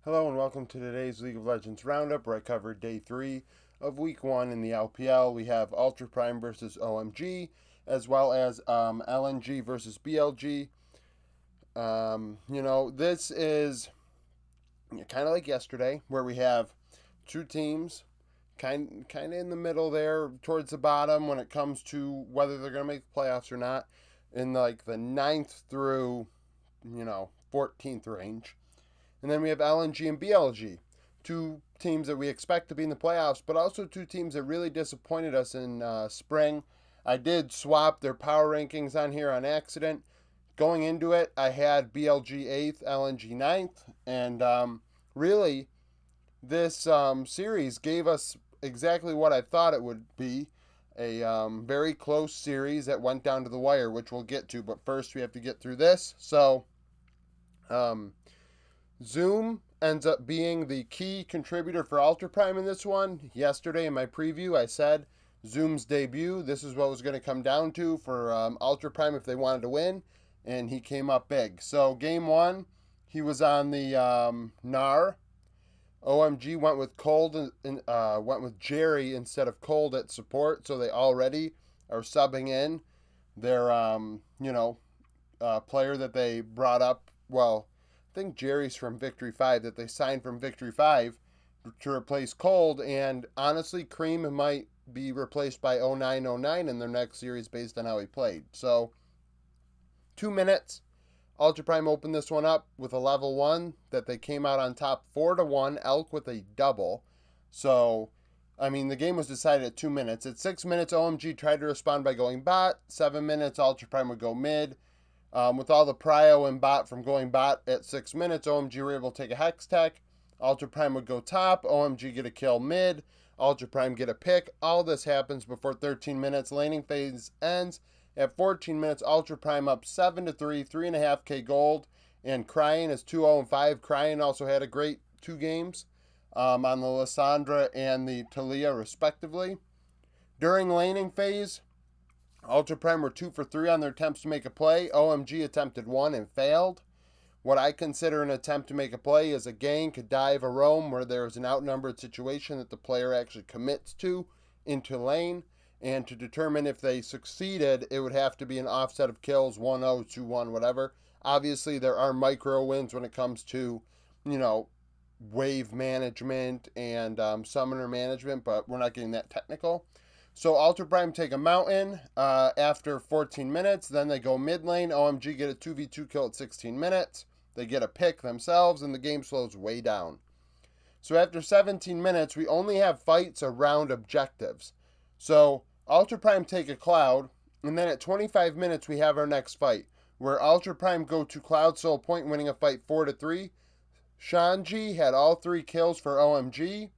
Hello and welcome to today's League of Legends Roundup, where I cover day 3 of Week 1 in the LPL. We have Ultra Prime versus OMG, as well as LNG versus BLG. This is kind of like yesterday, where we have two teams kind of in the middle there, towards the bottom when it comes to whether they're going to make the playoffs or not, in like the 9th through 14th range. And then we have LNG and BLG, two teams that we expect to be in the playoffs, but also two teams that really disappointed us in spring. I did swap their power rankings on here on accident. Going into it, I had BLG 8th, LNG 9th, and really, this series gave us exactly what I thought it would be. A very close series that went down to the wire, which we'll get to, but first we have to get through this. So, Zoom ends up being the key contributor for Ultra Prime in this one. Yesterday in my preview, I said Zoom's debut, this is what was going to come down to for Ultra Prime if they wanted to win, and he came up big. So game 1, he was on the NAR. OMG went with went with Jerry instead of Cold at support, so they already are subbing in their player that they brought up. Well, I think Jerry's from Victory 5 that they signed from Victory 5 to replace Cold, and honestly, Cream might be replaced by 0909 in their next series based on how he played. So, 2 minutes. Ultra Prime opened this one up with a level 1 that they came out on top 4-1, Elk with a double. So, the game was decided at 2 minutes. At 6 minutes, OMG tried to respond by going bot. 7 minutes, Ultra Prime would go mid. With all the prio and bot from going bot at 6 minutes, OMG were able to take a Hex Tech. Ultra Prime would go top. OMG get a kill mid. Ultra Prime get a pick. All this happens before 13 minutes. Laning phase ends. At 14 minutes, Ultra Prime up 7-3, 3.5k gold. And Crying is 2-0-5. Crying also had a great 2 games on the Lissandra and the Talia, respectively. During laning phase, Ultra Prime were 2 for 3 on their attempts to make a play. OMG attempted 1 and failed. What I consider an attempt to make a play is a gank, a dive, a roam, where there is an outnumbered situation that the player actually commits to into lane. And to determine if they succeeded, it would have to be an offset of kills, 1-0, 2-1, whatever. Obviously, there are micro wins when it comes to, wave management and summoner management, but we're not getting that technical. So Ultra Prime take a mountain after 14 minutes. Then they go mid lane. OMG get a 2v2 kill at 16 minutes. They get a pick themselves, and the game slows way down. So after 17 minutes, we only have fights around objectives. So Ultra Prime take a Cloud, and then at 25 minutes, we have our next fight, where Ultra Prime go to Cloud Soul Point, winning a fight 4-3. Shanji had all 3 kills for OMG.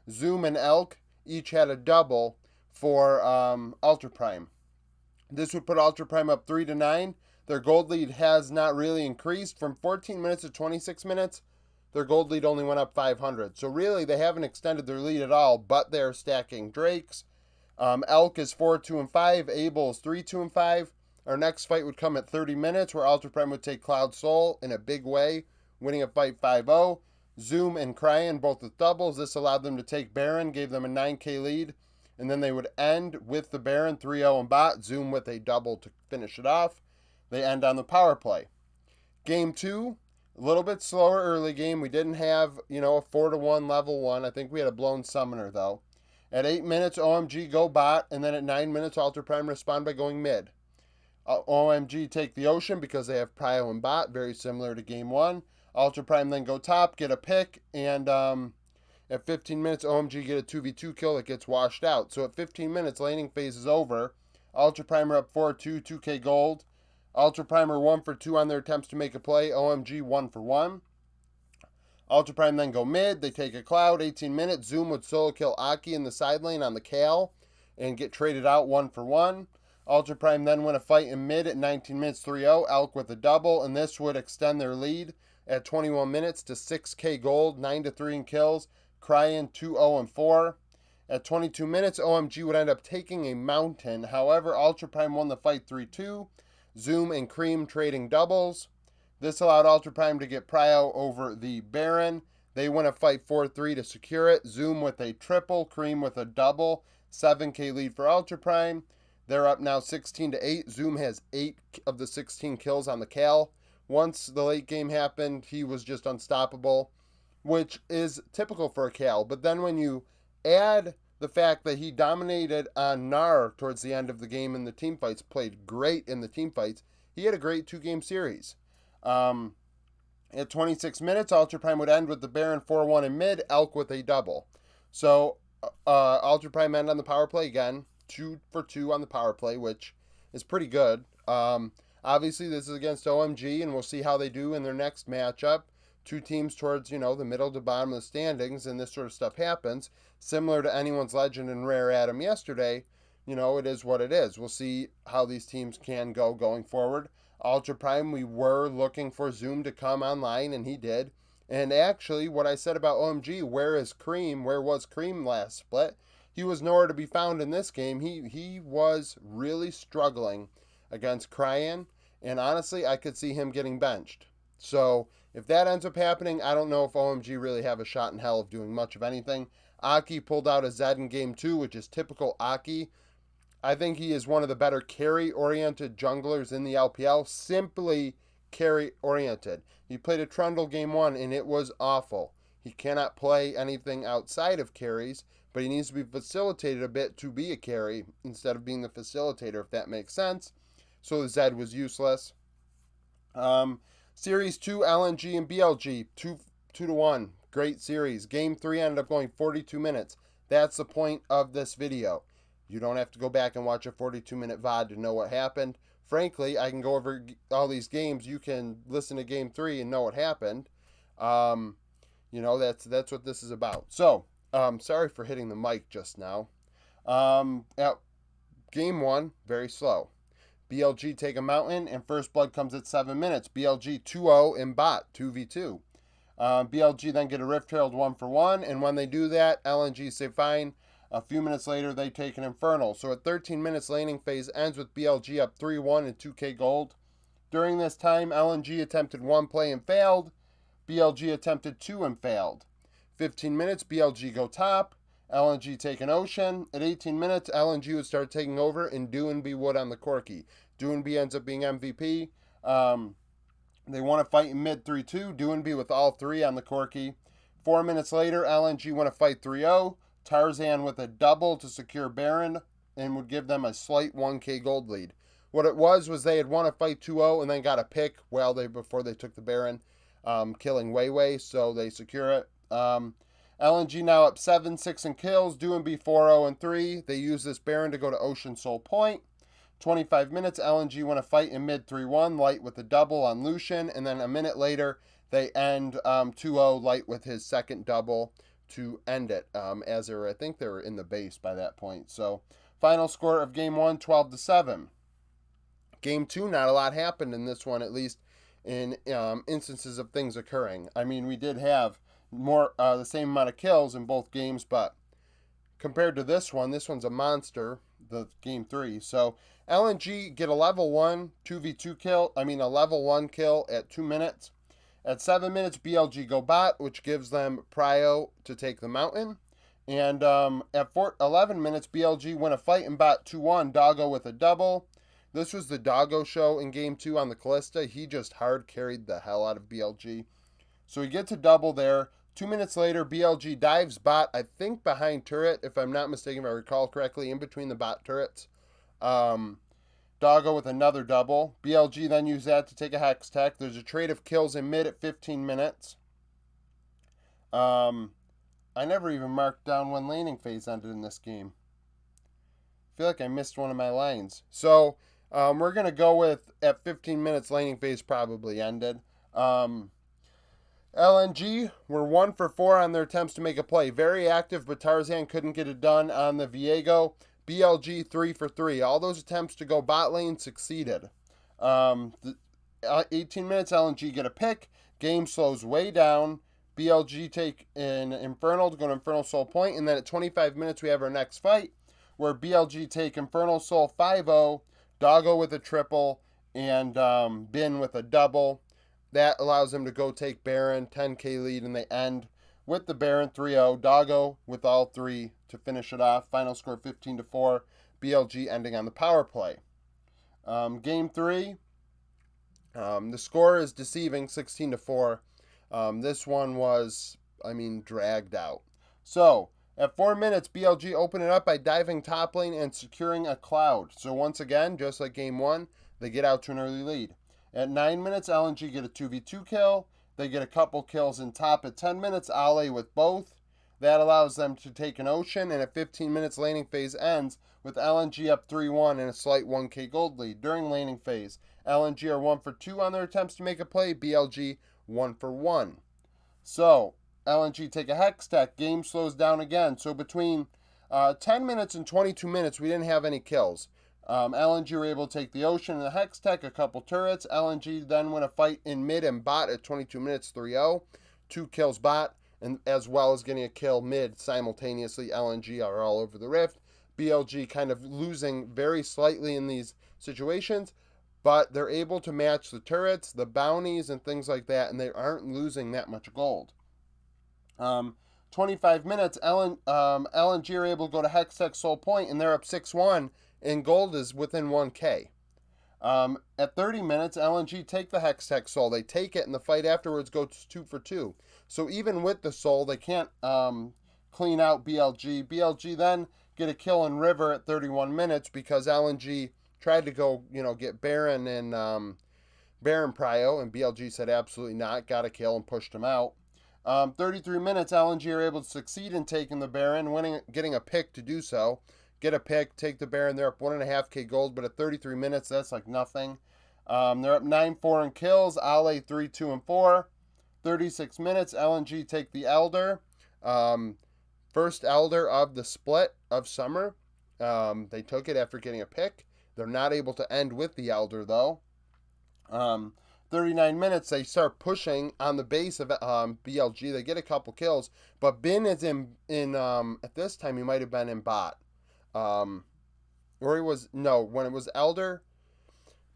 Zoom and Elk each had a double for Ultra Prime. This would put Ultra Prime up 3-9. Their gold lead has not really increased. From 14 minutes to 26 minutes, their gold lead only went up 500. So really, they haven't extended their lead at all, but they're stacking Drakes. Elk is 4-2-5. Abel is 3-2-5. Our next fight would come at 30 minutes, where Ultra Prime would take Cloud Soul in a big way, winning a fight 5-0. Zoom and Cryan both with doubles. This allowed them to take Baron, gave them a 9k lead. And then they would end with the Baron 3-0 and bot. Zoom with a double to finish it off. They end on the power play. Game 2, a little bit slower early game. We didn't have, a 4-1 level 1. I think we had a blown summoner, though. At 8 minutes, OMG go bot. And then at 9 minutes, Ultra Prime respond by going mid. OMG take the Ocean because they have prio and bot, very similar to game 1. Ultra Prime then go top, get a pick, and at 15 minutes, OMG get a 2v2 kill that gets washed out. So at 15 minutes, laning phase is over. Ultra Prime are up 4-2, 2k gold. Ultra Prime are 1 for 2 on their attempts to make a play. OMG 1 for 1. Ultra Prime then go mid. They take a Cloud, 18 minutes. Zoom would solo kill Aki in the side lane on the Kale and get traded out 1 for 1. Ultra Prime then win a fight in mid at 19 minutes 3-0. Elk with a double, and this would extend their lead at 21 minutes to 6k gold, 9-3 in kills. Cryan 2-0-4. At 22 minutes, OMG would end up taking a mountain. However, Ultra Prime won the fight 3-2. Zoom and Cream trading doubles. This allowed Ultra Prime to get prio over the Baron. They win a fight 4-3 to secure it. Zoom with a triple, Cream with a double, 7K lead for Ultra Prime. They're up now 16-8. Zoom has 8 of the 16 kills on the Cal. Once the late game happened, he was just unstoppable, which is typical for a Cal. But then when you add the fact that he dominated on Nar towards the end of the game in the team fights, played great in the team fights, he had a great 2-game series. At 26 minutes, Ultra Prime would end with the Baron 4-1 in mid, Elk with a double. So Ultra Prime end on the power play again, 2 for 2 on the power play, which is pretty good. Obviously, this is against OMG, and we'll see how they do in their next matchup. 2 teams towards, the middle to bottom of the standings, and this sort of stuff happens. Similar to anyone's Legend and Rare Adam yesterday, it is what it is. We'll see how these teams can go going forward. Ultra Prime, we were looking for Zoom to come online, and he did. And actually, what I said about OMG, where is Cream? Where was Cream last split? He was nowhere to be found in this game. He was really struggling against Cryan, and honestly, I could see him getting benched. So if that ends up happening, I don't know if OMG really have a shot in hell of doing much of anything. Aki pulled out a Zed in Game 2, which is typical Aki. I think he is one of the better carry-oriented junglers in the LPL. Simply carry-oriented. He played a Trundle Game 1, and it was awful. He cannot play anything outside of carries, but he needs to be facilitated a bit to be a carry instead of being the facilitator, if that makes sense. So the Zed was useless. Series 2, LNG and BLG, 2-1. Great series. Game 3 ended up going 42 minutes. That's the point of this video. You don't have to go back and watch a 42-minute VOD to know what happened. Frankly, I can go over all these games. You can listen to Game 3 and know what happened. That's what this is about. So, sorry for hitting the mic just now. Game 1, very slow. BLG take a mountain, and first blood comes at 7 minutes. BLG 2-0 in bot, 2v2. BLG then get a Rift Herald 1-for-1, and when they do that, LNG say fine. A few minutes later, they take an Infernal. So at 13 minutes, laning phase ends with BLG up 3-1 and 2k gold. During this time, LNG attempted 1 play and failed. BLG attempted 2 and failed. 15 minutes, BLG go top. LNG take an Ocean. At 18 minutes, LNG would start taking over, and Doinby would on the Corki. Doinby ends up being MVP. They won a fight in mid 3-2. Doinby with all 3 on the Corki. 4 minutes later, LNG won a fight 3-0. Tarzan with a double to secure Baron and would give them a slight 1k gold lead. What it was they had won a fight 2-0 and then got a pick before they took the Baron, killing Weiwei, so they secure it. LNG now up 7-6 in kills, Doinby 4-0 and 3. They use this Baron to go to Ocean Soul Point. 25 minutes, LNG won a fight in mid 3-1, Light with a double on Lucian, and then a minute later, they end 2-0, Light with his second double to end it, as I think they were in the base by that point. So, final score of Game 1, 12-7. Game 2, not a lot happened in this one, at least in instances of things occurring. I mean, we did have the same amount of kills in both games, but compared to this one's a monster, the Game 3. So, LNG get a level 1 2v2 kill, a level 1 kill at 2 minutes. At 7 minutes, BLG go bot, which gives them prio to take the mountain. And at 11 minutes, BLG win a fight in bot 2-1, Doggo with a double. This was the Doggo show in Game 2 on the Callista. He just hard carried the hell out of BLG. So he gets a double there. 2 minutes later, BLG dives bot, I think behind turret, if I'm not mistaken, if I recall correctly, in between the bot turrets. Doggo with another double. BLG then used that to take a Hex Tech. There's a trade of kills in mid at 15 minutes. I never even marked down when laning phase ended in this game. I feel like I missed one of my lines. So, we're going to go with, at 15 minutes, laning phase probably ended. LNG were 1 for 4 on their attempts to make a play. Very active, but Tarzan couldn't get it done on the Viego. BLG 3 for 3. All those attempts to go bot lane succeeded. 18 minutes, LNG get a pick. Game slows way down. BLG take an Infernal to go to Infernal Soul Point. And then at 25 minutes, we have our next fight where BLG take Infernal Soul 5-0, Doggo with a triple, and Bin with a double. That allows them to go take Baron, 10k lead, and they end with the Baron 3-0. Doggo with all three to finish it off. Final score 15-4. BLG ending on the power play. Game 3. The score is deceiving, 16-4. This one was, dragged out. So, at 4 minutes, BLG opened it up by diving top lane and securing a cloud. So once again, just like game 1, they get out to an early lead. At 9 minutes, LNG get a 2v2 kill. They get a couple kills in top. At 10 minutes, Ale with both. That allows them to take an ocean, and at 15 minutes, laning phase ends with LNG up 3-1 and a slight 1k gold lead. During laning phase, LNG are 1 for 2 on their attempts to make a play. BLG 1 for 1. So, LNG take a hex tech. Game slows down again. So between 10 minutes and 22 minutes, we didn't have any kills. LNG were able to take the ocean and the hex tech, a couple turrets. LNG then win a fight in mid and bot at 22 minutes, 3-0. 2 kills bot, and as well as getting a kill mid simultaneously. LNG are all over the rift. BLG kind of losing very slightly in these situations, but they're able to match the turrets, the bounties, and things like that, and they aren't losing that much gold. 25 minutes, LNG are able to go to Hextech Soul Point, and they're up 6-1, and gold is within 1k. At 30 minutes, LNG take the Hextech Soul. They take it, and the fight afterwards goes 2 for 2. So even with the Soul, they can't clean out BLG. BLG then get a kill in River at 31 minutes because LNG tried to go, get Baron and Baron Prio, and BLG said absolutely not, got a kill and pushed him out. 33 minutes, LNG are able to succeed in taking the Baron, getting a pick to do so. Get a pick, take the Baron, they're up 1.5k gold, but at 33 minutes, that's like nothing. They're up 9-4 in kills, Ale 3-2 and 4. 36 minutes, LNG take the Elder. First Elder of the split of summer. They took it after getting a pick. They're not able to end with the Elder, though. 39 minutes, they start pushing on the base of BLG. They get a couple kills, but Bin is in at this time, he might have been in bot. When it was Elder,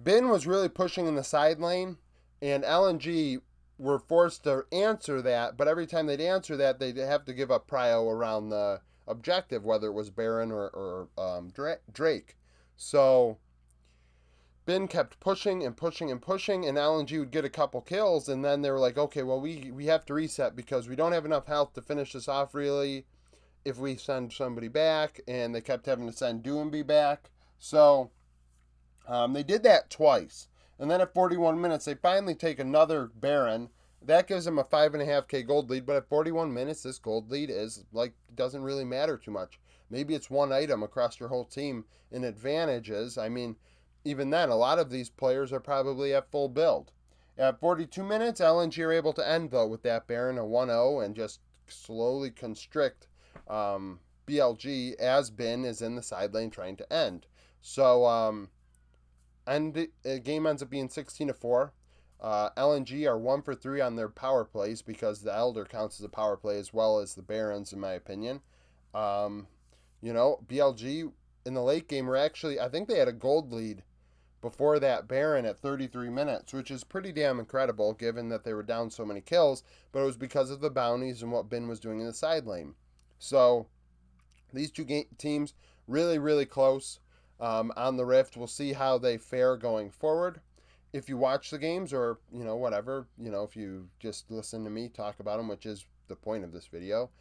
Bin was really pushing in the side lane, and LNG were forced to answer that, but every time they'd answer that, they'd have to give up prio around the objective, whether it was Baron or Drake. So Bin kept pushing and pushing and pushing, and LNG would get a couple kills, and then they were like, okay, well, we have to reset because we don't have enough health to finish this off, really, if we send somebody back, and they kept having to send Doomby back. So they did that twice, and then at 41 minutes, they finally take another Baron. That gives them a 5.5k gold lead, but at 41 minutes, this gold lead is, doesn't really matter too much. Maybe it's one item across your whole team in advantages. Even then, a lot of these players are probably at full build. At 42 minutes, LNG are able to end, though, with that Baron, a 1-0, and just slowly constrict BLG as Bin is in the side lane trying to end. So, the game ends up being 16-4. LNG are 1 for 3 on their power plays because the Elder counts as a power play as well as the Barons, in my opinion. BLG in the late game were actually, I think they had a gold lead before that Baron at 33 minutes, which is pretty damn incredible given that they were down so many kills, but it was because of the bounties and what Bin was doing in the side lane. So these two teams really, really close on the Rift. We'll see how they fare going forward. If you watch the games or, whatever, if you just listen to me talk about them, which is the point of this video,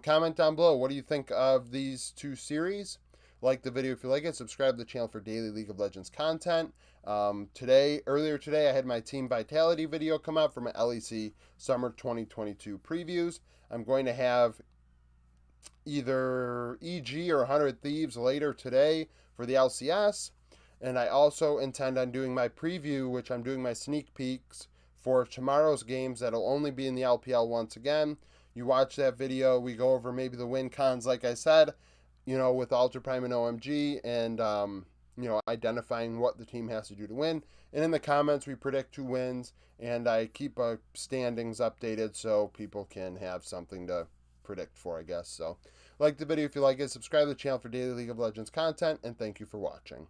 comment down below. What do you think of these two series? Like the video if you like it. Subscribe to the channel for daily League of Legends content. Earlier today, I had my Team Vitality video come out for my LEC Summer 2022 previews. I'm going to have either EG or 100 Thieves later today for the LCS. And I also intend on doing my preview, which I'm doing my sneak peeks for tomorrow's games that'll only be in the LPL once again. You watch that video, we go over maybe the win cons, like I said, with Ultra Prime and OMG, and, identifying what the team has to do to win. And in the comments, we predict who wins, and I keep standings updated so people can have something to predict for, I guess. So, like the video if you like it, subscribe to the channel for daily League of Legends content, and thank you for watching.